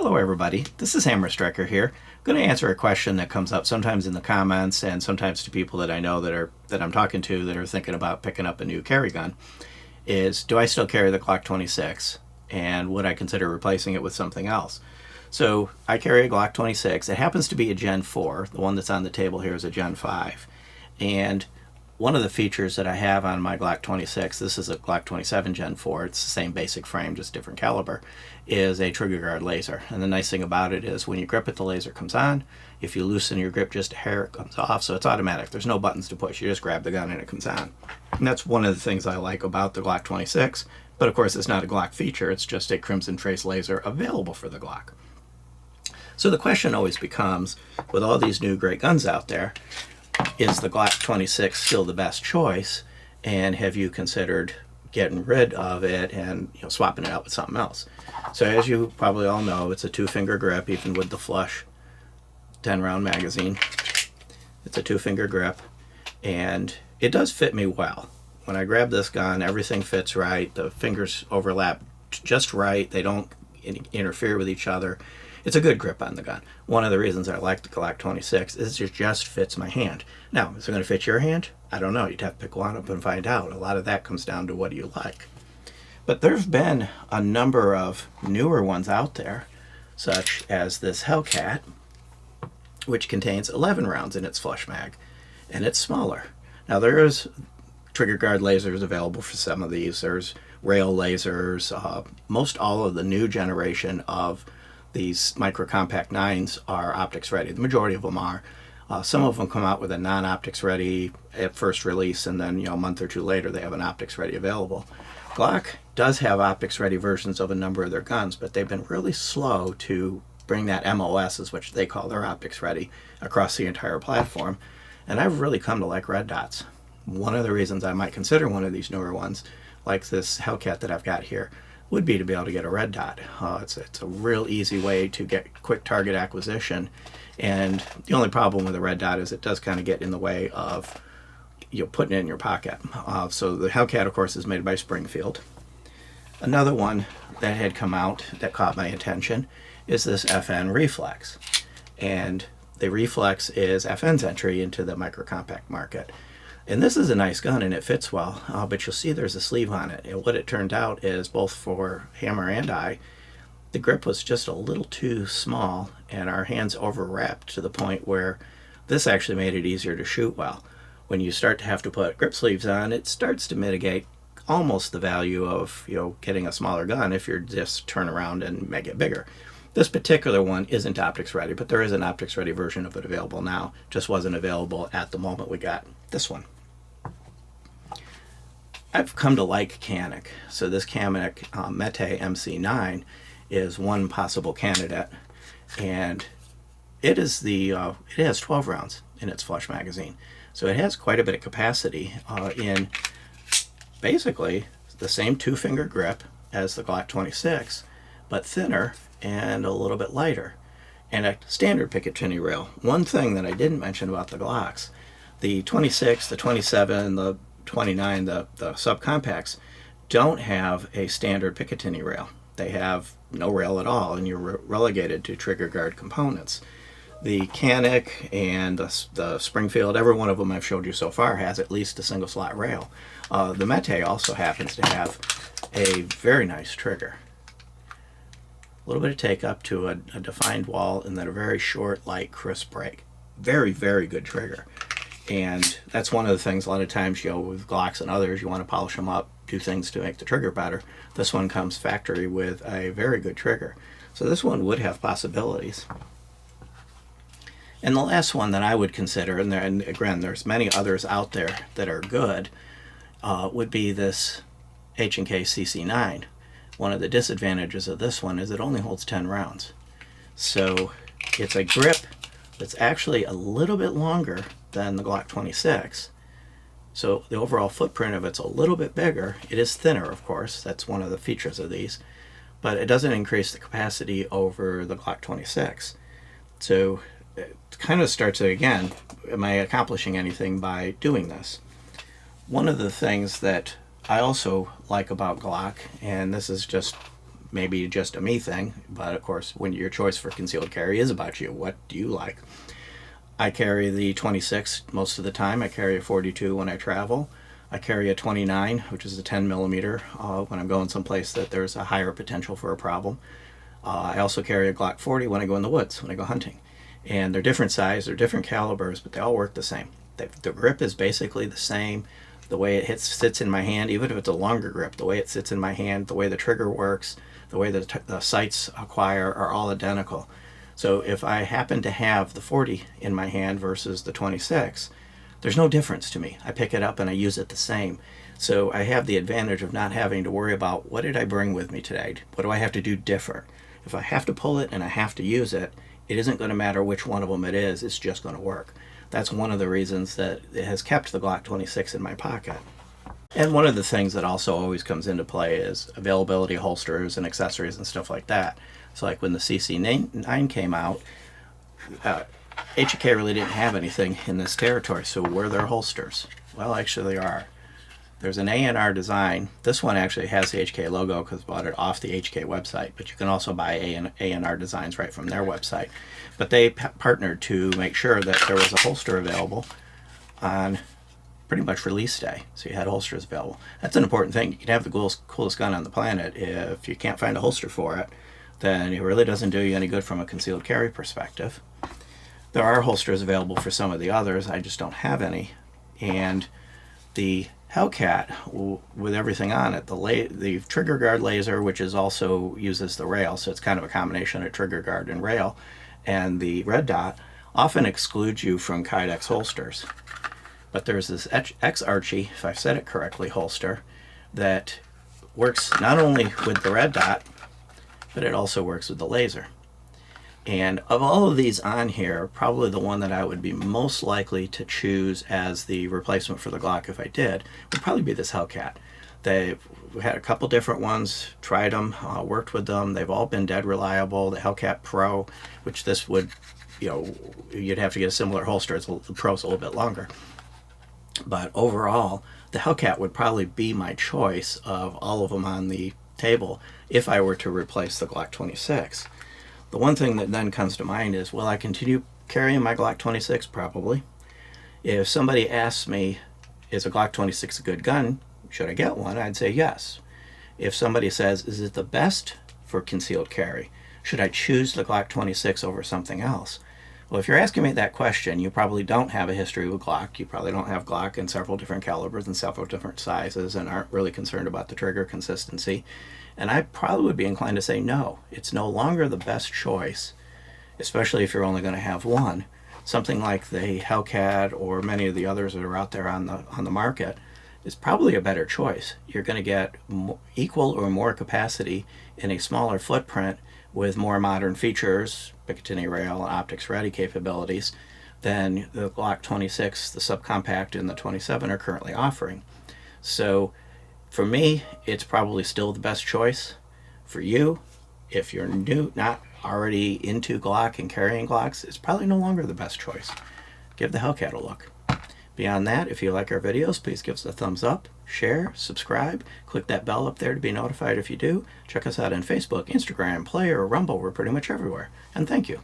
Hello everybody, this is Hammer Striker here. I'm going to answer a question that comes up sometimes in the comments and sometimes to people that I know that I'm talking to that are thinking about picking up a new carry gun. Is, do I still carry the Glock 26 and would I consider replacing it with something else? So I carry a Glock 26. It happens to be a Gen 4. The one that's on the table here is a Gen 5. And one of the features that I have on my Glock 26, this is a Glock 27 Gen 4, it's the same basic frame, just different caliber, is a trigger guard laser. And the nice thing about it is when you grip it, the laser comes on. If you loosen your grip just a hair, it comes off. So it's automatic. There's no buttons to push. You just grab the gun and it comes on. And that's one of the things I like about the Glock 26. But of course, it's not a Glock feature. It's just a Crimson Trace laser available for the Glock. So the question always becomes, with all these new great guns out there, is the Glock 26 still the best choice, and have you considered getting rid of it and swapping it out with something else? So as you probably all know, it's a 2-finger grip, even with the flush 10-round magazine. It's a 2-finger grip, and it does fit me well. When I grab this gun, everything fits right. The fingers overlap just right. They don't interfere with each other. It's a good grip on the gun. One of the reasons I like the Glock 26 is it just fits my hand. Now, is it going to fit your hand? I don't know. You'd have to pick one up and find out. A lot of that comes down to what do you like. But there's been a number of newer ones out there, such as this Hellcat, which contains 11 rounds in its flush mag, and it's smaller. Now, there is trigger guard lasers available for some of these. There's rail lasers. Most all of the new generation of these micro compact 9s are optics ready. The majority of them are. Some of them come out with a non-optics ready at first release, and then a month or two later they have an optics ready available. Glock does have optics ready versions of a number of their guns, but they've been really slow to bring that MOS, is which they call their optics ready, across the entire platform. And I've really come to like red dots. One of the reasons I might consider one of these newer ones, like this Hellcat that I've got here, would be to be able to get a red dot. It's a real easy way to get quick target acquisition, and the only problem with a red dot is it does kind of get in the way of putting it in your pocket. So the Hellcat, of course, is made by Springfield. Another one that had come out that caught my attention is this FN Reflex, and the Reflex is FN's entry into the micro compact market. And this is a nice gun and it fits well, but you'll see there's a sleeve on it. And what it turned out is, both for Hammer and I, the grip was just a little too small and our hands overwrapped to the point where this actually made it easier to shoot well. When you start to have to put grip sleeves on, it starts to mitigate almost the value of getting a smaller gun if you just turn around and make it bigger. This particular one isn't optics ready, but there is an optics ready version of it available now. Just wasn't available at the moment we got this one. I've come to like Canik. So this Canik Mete MC9 is one possible candidate, and it has 12 rounds in its flush magazine. So it has quite a bit of capacity in basically the same 2-finger grip as the Glock 26, but thinner and a little bit lighter, and a standard Picatinny rail. One thing that I didn't mention about the Glocks, the 26, the 27, the 29, the subcompacts don't have a standard Picatinny rail. They have no rail at all, and you're relegated to trigger guard components. The Canik and the Springfield, every one of them I've showed you so far has at least a single slot rail. The Mete also happens to have a very nice trigger. A little bit of take up to a defined wall, and then a very short, light, crisp break. Very, very good trigger. And that's one of the things a lot of times, with Glocks and others, you want to polish them up, do things to make the trigger better. This one comes factory with a very good trigger. So this one would have possibilities. And the last one that I would consider, and again, there's many others out there that are good, would be this H&K CC9. One of the disadvantages of this one is it only holds 10 rounds. So it's a grip that's actually a little bit longer than the Glock 26. So the overall footprint of it's a little bit bigger. It is thinner, of course. That's one of the features of these. But it doesn't increase the capacity over the Glock 26. So it kind of starts again, am I accomplishing anything by doing this? One of the things that I also like about Glock, and this is just maybe just a me thing, but of course, when your choice for concealed carry is about you, what do you like? I carry the 26 most of the time. I carry a 42 when I travel. I carry a 29, which is a 10 millimeter, when I'm going someplace that there's a higher potential for a problem. I also carry a Glock 40 when I go in the woods, when I go hunting. And they're different size, they're different calibers, but they all work the same. The grip is basically the same. The way it sits in my hand, even if it's a longer grip, the way it sits in my hand, the way the trigger works, the way the sights acquire are all identical. So if I happen to have the 40 in my hand versus the 26, there's no difference to me. I pick it up and I use it the same. So I have the advantage of not having to worry about what did I bring with me today? What do I have to do different? If I have to pull it and I have to use it, it isn't going to matter which one of them it is, it's just going to work. That's one of the reasons that it has kept the Glock 26 in my pocket. And one of the things that also always comes into play is availability of holsters and accessories and stuff like that. So like when the CC9 came out, HK really didn't have anything in this territory, so were there holsters? Well, actually there are. There's an A&R design. This one actually has the HK logo because I bought it off the HK website, but you can also buy A&R designs right from their website. But they partnered to make sure that there was a holster available on pretty much release day. So you had holsters available. That's an important thing. You can have the coolest gun on the planet. If you can't find a holster for it, then it really doesn't do you any good from a concealed carry perspective. There are holsters available for some of the others. I just don't have any. And the Hellcat, with everything on it, the trigger guard laser, which is also uses the rail, so it's kind of a combination of trigger guard and rail, and the red dot often excludes you from Kydex holsters. But there's this X-Archie, if I've said it correctly, holster that works not only with the red dot, but it also works with the laser. And of all of these on here, probably the one that I would be most likely to choose as the replacement for the Glock if I did would probably be this Hellcat. They've had a couple different ones, tried them, worked with them. They've all been dead reliable. The Hellcat Pro, which this would, you'd have to get a similar holster. The Pro's a little bit longer. But overall, the Hellcat would probably be my choice of all of them on the table if I were to replace the Glock 26. The one thing that then comes to mind is, will I continue carrying my Glock 26? Probably. If somebody asks me, is a Glock 26 a good gun? Should I get one? I'd say yes. If somebody says, is it the best for concealed carry? Should I choose the Glock 26 over something else? Well, if you're asking me that question, you probably don't have a history with Glock. You probably don't have Glock in several different calibers and several different sizes and aren't really concerned about the trigger consistency. And I probably would be inclined to say no. It's no longer the best choice, especially if you're only going to have one. Something like the Hellcat or many of the others that are out there on the market is probably a better choice. You're going to get equal or more capacity in a smaller footprint with more modern features, Picatinny rail, optics ready capabilities, than the Glock 26, the subcompact, and the 27 are currently offering. So for me, it's probably still the best choice. For you, if you're not already into Glock and carrying Glocks, it's probably no longer the best choice. Give the Hellcat a look. Beyond that, if you like our videos, please give us a thumbs up, share, subscribe, click that bell up there to be notified if you do. Check us out on Facebook, Instagram, Player, Rumble. We're pretty much everywhere. And thank you.